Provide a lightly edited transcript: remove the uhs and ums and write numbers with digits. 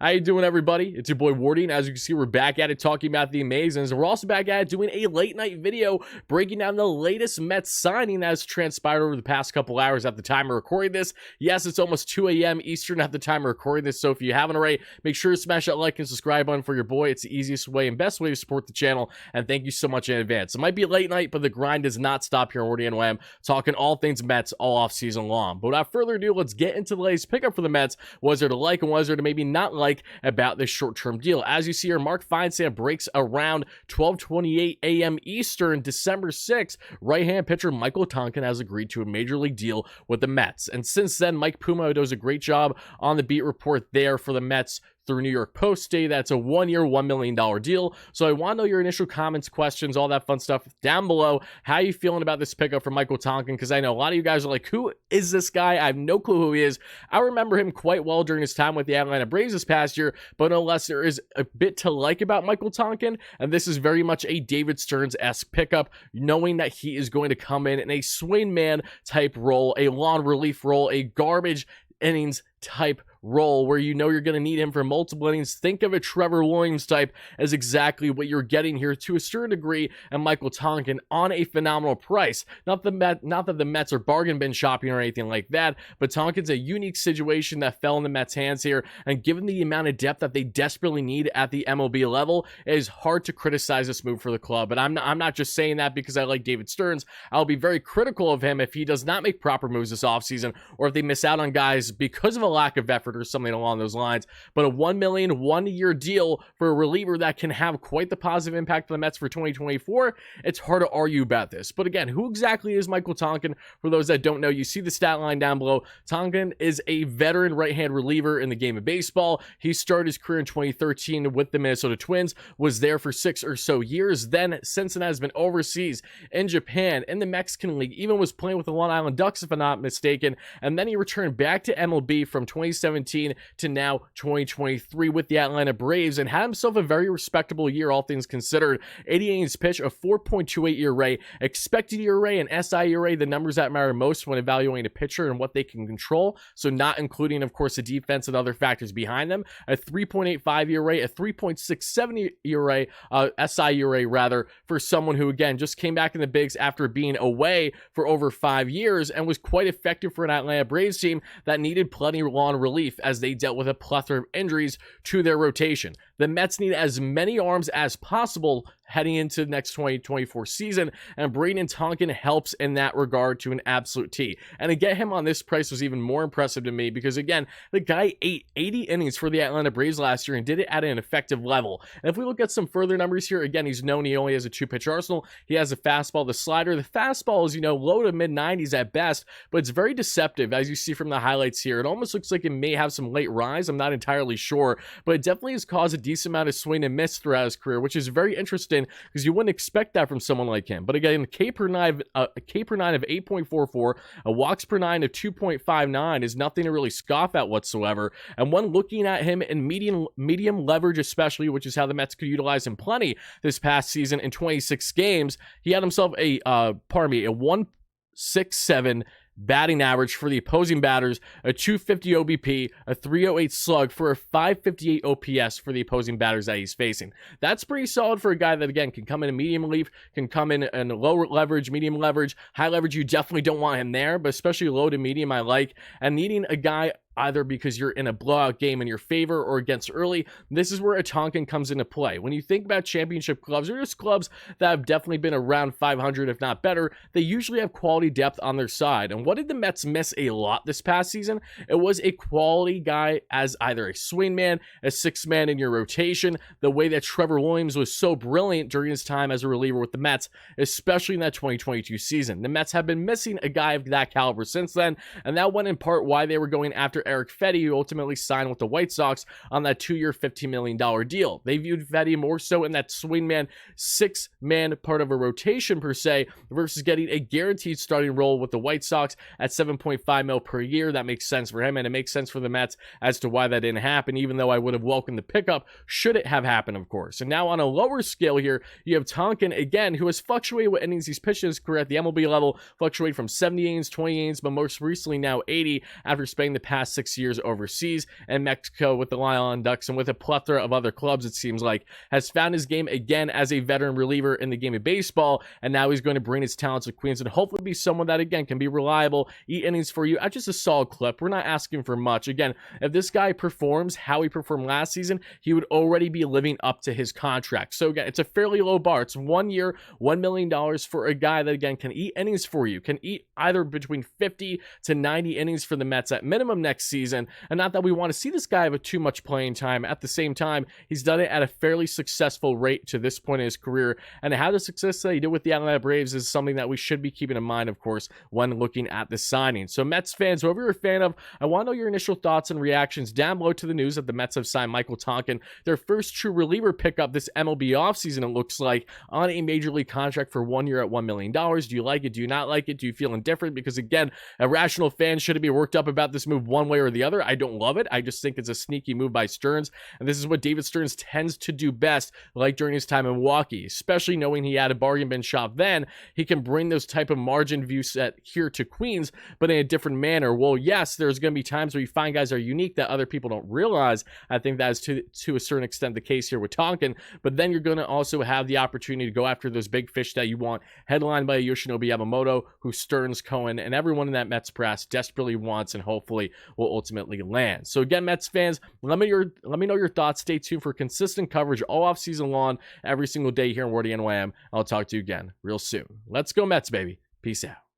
How you doing, everybody? It's your boy Wardy, and as you can see, we're back at it talking about the Amazings. We're also back at it doing a late night video breaking down the latest Mets signing that has transpired over the past couple hours at the time of recording this. Yes, it's almost 2 a.m. Eastern at the time of recording this, so if you haven't already, make sure to smash that like and subscribe button for your boy. It's the easiest way and best way to support the channel, and thank you so much in advance. It might be a late night, but the grind does not stop here on WardyNYM, talking all things Mets all off season long. But without further ado, let's get into the latest pickup for the Mets. Was there to like and was there to maybe not like about this short-term deal? As you see here, Mark Feinsand breaks around 12:28 a.m. Eastern, December 6th. Right-hand pitcher Michael Tonkin has agreed to a major league deal with the Mets. And since then, Mike Puma does a great job on the beat report there for the Mets through New York Post Day. That's a 1-year, $1 million deal. So I want to know your initial comments, questions, all that fun stuff down below. How are you feeling about this pickup from Michael Tonkin? Because I know a lot of you guys are like, who is this guy? I have no clue who he is. I remember him quite well during his time with the Atlanta Braves this past year, but no less, there is a bit to like about Michael Tonkin, and this is very much a David Stearns-esque pickup, knowing that he is going to come in a swing man type role, a lawn relief role, a garbage innings type role where you know you're going to need him for multiple innings. Think of a Trevor Williams type as exactly what you're getting here to a certain degree, and Michael Tonkin on a phenomenal price. Not that the Mets are bargain bin shopping or anything like that, but Tonkin's a unique situation that fell in the Mets' hands here, and given the amount of depth that they desperately need at the MLB level, it is hard to criticize this move for the club. But I'm not just saying that because I like David Stearns. I'll be very critical of him if he does not make proper moves this offseason, or if they miss out on guys because of a lack of effort or something along those lines. But a $1 million 1-year deal for a reliever that can have quite the positive impact for the Mets for 2024, it's hard to argue about this. But again, who exactly is Michael Tonkin? For those that don't know, you see the stat line down below. Tonkin is a veteran right-hand reliever in the game of baseball. He started his career in 2013 with the Minnesota Twins, was there for 6 or so years. Then Cincinnati has been overseas, in Japan, in the Mexican League, even was playing with the Long Island Ducks, if I'm not mistaken. And then he returned back to MLB from 2017 to now 2023 with the Atlanta Braves, and had himself a very respectable year, all things considered. 80 innings pitched, a 4.28 ERA, expected ERA and SI ERA, the numbers that matter most when evaluating a pitcher and what they can control, so not including, of course, the defense and other factors behind them. A 3.85 ERA, a 3.67 ERA, SI ERA rather, for someone who, again, just came back in the bigs after being away for over 5 years and was quite effective for an Atlanta Braves team that needed plenty of lawn relief as they dealt with a plethora of injuries to their rotation. The Mets need as many arms as possible heading into the next 2024 season, and Braden Tonkin helps in that regard to an absolute T. And to get him on this price was even more impressive to me because, again, the guy ate 80 innings for the Atlanta Braves last year and did it at an effective level. And if we look at some further numbers here, again, he's known he only has a 2-pitch arsenal. He has a fastball, the slider. The fastball is, low to mid-90s at best, but it's very deceptive, as you see from the highlights here. It almost looks like it may have some late rise. I'm not entirely sure, but it definitely has caused a decent amount of swing and miss throughout his career, which is very interesting because you wouldn't expect that from someone like him. But again, K per nine of 8.44, a walks per 9 of 2.59 is nothing to really scoff at whatsoever. And when looking at him in medium leverage especially, which is how the Mets could utilize him plenty this past season in 26 games, he had himself a 1.67 batting average for the opposing batters, a 250 OBP, a 308 slug for a 558 OPS for the opposing batters that he's facing. That's pretty solid for a guy that, again, can come in a medium relief, can come in low leverage, medium leverage, high leverage. You definitely don't want him there, but especially low to medium I like. And needing a guy either because you're in a blowout game in your favor or against early, this is where a Tonkin comes into play. When you think about championship clubs, or just clubs that have definitely been around 500, if not better, they usually have quality depth on their side. And what did the Mets miss a lot this past season? It was a quality guy as either a swing man, a 6th man in your rotation, the way that Trevor Williams was so brilliant during his time as a reliever with the Mets, especially in that 2022 season. The Mets have been missing a guy of that caliber since then, and that went in part why they were going after Eric Fetty, who ultimately signed with the White Sox on that 2-year, $15 million deal. They viewed Fetty more so in that swingman, 6-man part of a rotation per se, versus getting a guaranteed starting role with the White Sox at $7.5 million per year. That makes sense for him, and it makes sense for the Mets as to why that didn't happen, even though I would have welcomed the pickup should it have happened, of course. And now on a lower scale here, you have Tonkin, again, who has fluctuated with innings he's pitched in his career at the MLB level, fluctuated from 70 innings, 20 innings, but most recently now 80 after spending the past last 6 years overseas in Mexico with the Lion Ducks and with a plethora of other clubs, it seems like, has found his game again as a veteran reliever in the game of baseball, and now he's going to bring his talents to Queens and hopefully be someone that, again, can be reliable, eat innings for you at just a solid clip. We're not asking for much. Again, if this guy performs how he performed last season, he would already be living up to his contract. So again, it's a fairly low bar. It's 1 year, $1 million for a guy that, again, can eat innings for you, can eat either between 50 to 90 innings for the Mets at minimum next season. And not that we want to see this guy have too much playing time. At the same time, he's done it at a fairly successful rate to this point in his career. And how the success that he did with the Atlanta Braves is something that we should be keeping in mind, of course, when looking at the signing. So Mets fans, whoever you're a fan of, I want to know your initial thoughts and reactions down below to the news that the Mets have signed Michael Tonkin, their first true reliever pickup this MLB offseason, it looks like, on a major league contract for 1 year at $1 million. Do you like it? Do you not like it? Do you feel indifferent? Because again, a rational fan shouldn't be worked up about this move one way or the other. I don't love it. I just think it's a sneaky move by Stearns, and this is what David Stearns tends to do best, like during his time in Milwaukee, especially knowing he had a bargain bin shop then. He can bring those type of margin view set here to Queens, but in a different manner. Well, yes, there's going to be times where you find guys are unique that other people don't realize. I think that is to a certain extent the case here with Tonkin, but then you're going to also have the opportunity to go after those big fish that you want, headlined by Yoshinobu Yamamoto, who Stearns, Cohen, and everyone in that Mets press desperately wants and hopefully will ultimately land. So again, Mets fans, let me know your thoughts. Stay tuned for consistent coverage all off season long, every single day here on WardyNYM. I'll talk to you again real soon. Let's go Mets, baby. Peace out.